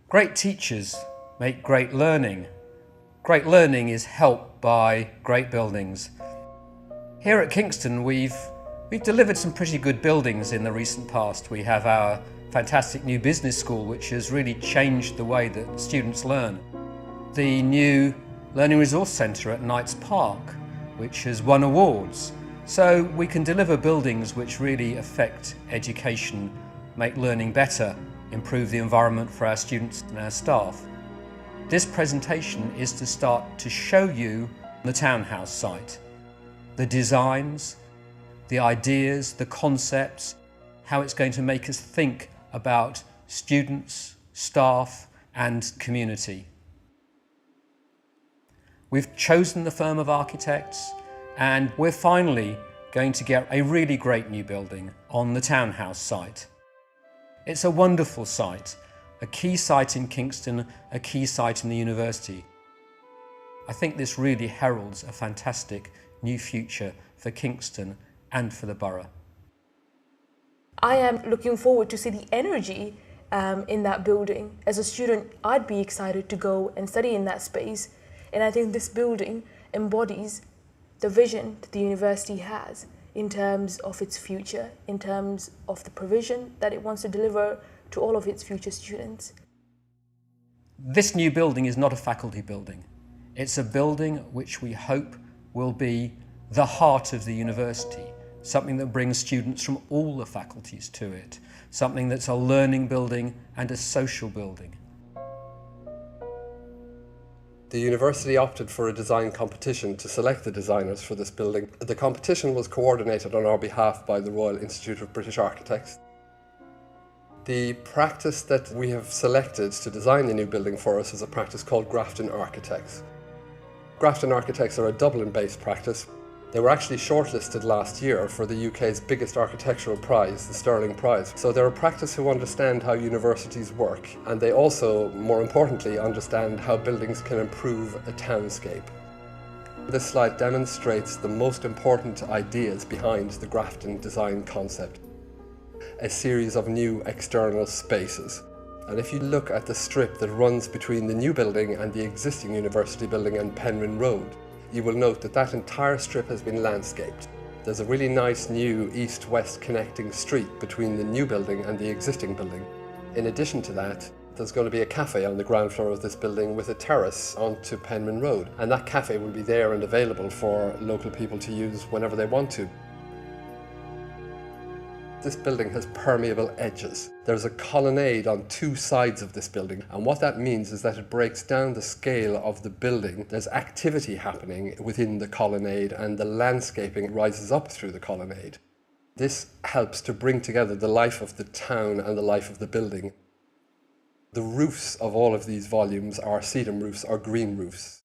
Great teachers make great learning. Great learning is helped by great buildings. Here at Kingston, we've delivered some pretty good buildings in the recent past. We have our fantastic new business school, which has really changed the way that students learn. The new Learning Resource Centre at Knights Park, which has won awards. So we can deliver buildings which really affect education, make learning better, improve the environment for our students and our staff. This presentation is to start to show you the townhouse site, the designs, the ideas, the concepts, how it's going to make us think about students, staff and community. We've chosen the firm of architects and we're finally going to get a really great new building on the townhouse site. It's a wonderful site, a key site in Kingston, a key site in the university. I think this really heralds a fantastic new future for Kingston and for the borough. I am looking forward to see the energy in that building. As a student, I'd be excited to go and study in that space. And I think this building embodies the vision that the university has in terms of its future, in terms of the provision that it wants to deliver to all of its future students. This new building is not a faculty building. It's a building which we hope will be the heart of the university, something that brings students from all the faculties to it, something that's a learning building and a social building. The university opted for a design competition to select the designers for this building. The competition was coordinated on our behalf by the Royal Institute of British Architects. The practice that we have selected to design the new building for us is a practice called Grafton Architects. Grafton Architects are a Dublin-based practice. They were actually shortlisted last year for the UK's biggest architectural prize, the Sterling Prize. So they're a practice who understand how universities work, and they also, more importantly, understand how buildings can improve a townscape. This slide demonstrates the most important ideas behind the Grafton design concept. A series of new external spaces. And if you look at the strip that runs between the new building and the existing university building on Penrhyn Road, you will note that that entire strip has been landscaped. There's a really nice new east-west connecting street between the new building and the existing building. In addition to that, there's going to be a cafe on the ground floor of this building with a terrace onto Penrhyn Road, and that cafe will be there and available for local people to use whenever they want to. This building has permeable edges. There's a colonnade on two sides of this building, and what that means is that it breaks down the scale of the building. There's activity happening within the colonnade and the landscaping rises up through the colonnade. This helps to bring together the life of the town and the life of the building. The roofs of all of these volumes are sedum roofs or green roofs.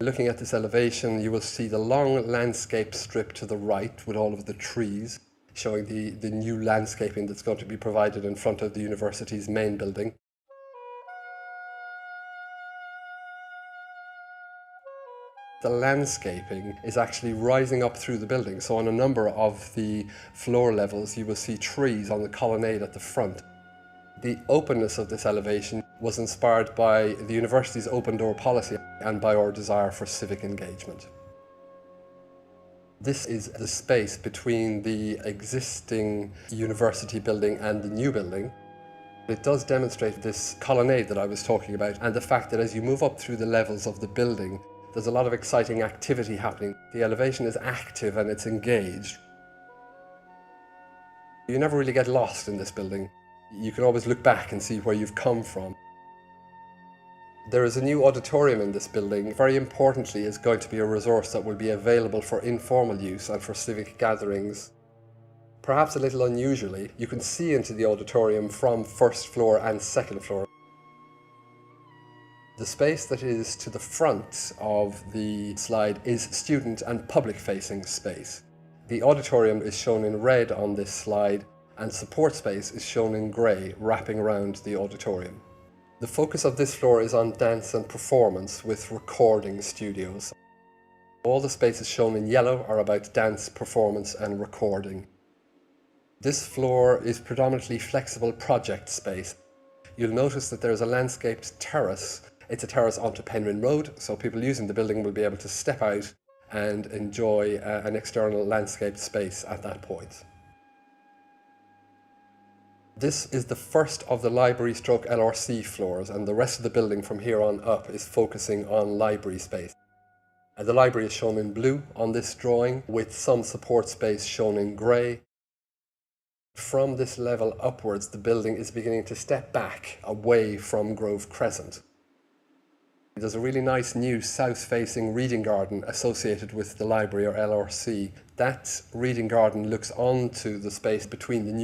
Looking at this elevation, you will see the long landscape strip to the right with all of the trees, showing the new landscaping that's going to be provided in front of the university's main building. The landscaping is actually rising up through the building, so on a number of the floor levels you will see trees on the colonnade at the front. The openness of this elevation was inspired by the university's open door policy and by our desire for civic engagement. This is the space between the existing university building and the new building. It does demonstrate this colonnade that I was talking about and the fact that as you move up through the levels of the building, there's a lot of exciting activity happening. The elevation is active and it's engaged. You never really get lost in this building. You can always look back and see where you've come from. There is a new auditorium in this building. Very importantly, it's going to be a resource that will be available for informal use and for civic gatherings. Perhaps a little unusually, you can see into the auditorium from first floor and second floor. The space that is to the front of the slide is student and public-facing space. The auditorium is shown in red on this slide, and support space is shown in grey, wrapping around the auditorium. The focus of this floor is on dance and performance with recording studios. All the spaces shown in yellow are about dance, performance and recording. This floor is predominantly flexible project space. You'll notice that there's a landscaped terrace. It's a terrace onto Penrhyn Road, so people using the building will be able to step out and enjoy an external landscaped space at that point. This is the first of the library stroke LRC floors, and the rest of the building from here on up is focusing on library space. The library is shown in blue on this drawing, with some support space shown in grey. From this level upwards, the building is beginning to step back away from Grove Crescent. There's a really nice new south-facing reading garden associated with the library or LRC. That reading garden looks onto the space between the new